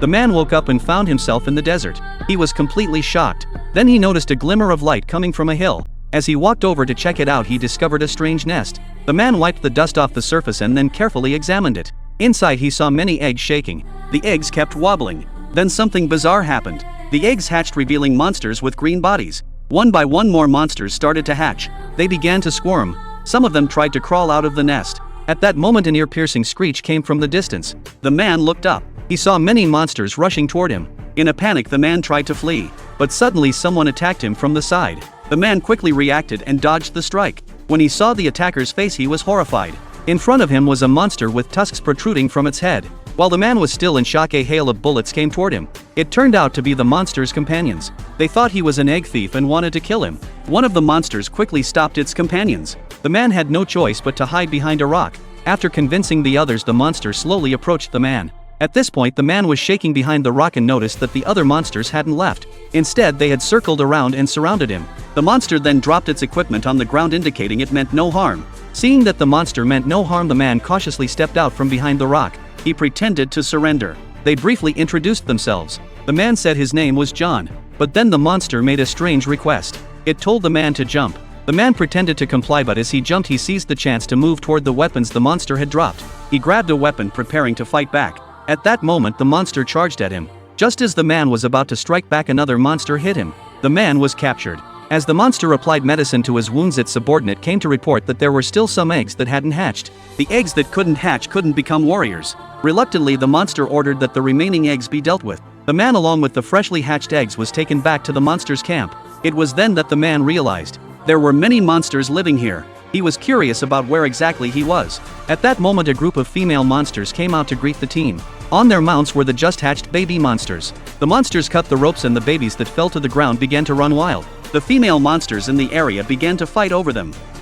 The man woke up and found himself in the desert. He was completely shocked. Then he noticed a glimmer of light coming from a hill. As he walked over to check it out, he discovered a strange nest. The man wiped the dust off the surface and then carefully examined it. Inside he saw many eggs shaking. The eggs kept wobbling. Then something bizarre happened. The eggs hatched, revealing monsters with green bodies. One by one more monsters started to hatch. They began to squirm. Some of them tried to crawl out of the nest. At that moment an ear-piercing screech came from the distance. The man looked up. He saw many monsters rushing toward him. In a panic the man tried to flee. But suddenly someone attacked him from the side. The man quickly reacted and dodged the strike. When he saw the attacker's face he was horrified. In front of him was a monster with tusks protruding from its head. While the man was still in shock, a hail of bullets came toward him. It turned out to be the monster's companions. They thought he was an egg thief and wanted to kill him. One of the monsters quickly stopped its companions. The man had no choice but to hide behind a rock. After convincing the others, the monster slowly approached the man. At this point the man was shaking behind the rock and noticed that the other monsters hadn't left. Instead they had circled around and surrounded him. The monster then dropped its equipment on the ground, indicating it meant no harm. Seeing that the monster meant no harm, the man cautiously stepped out from behind the rock. He pretended to surrender. They briefly introduced themselves. The man said his name was John. But then the monster made a strange request. It told the man to jump. The man pretended to comply, but as he jumped he seized the chance to move toward the weapons the monster had dropped. He grabbed a weapon, preparing to fight back. At that moment the monster charged at him. Just as the man was about to strike back, another monster hit him. The man was captured. As the monster applied medicine to his wounds, its subordinate came to report that there were still some eggs that hadn't hatched. The eggs that couldn't hatch couldn't become warriors. Reluctantly the monster ordered that the remaining eggs be dealt with. The man, along with the freshly hatched eggs, was taken back to the monster's camp. It was then that the man realized there were many monsters living here. He was curious about where exactly he was. At that moment a group of female monsters came out to greet the team. On their mounts were the just hatched baby monsters. The monsters cut the ropes and the babies that fell to the ground began to run wild. The female monsters in the area began to fight over them.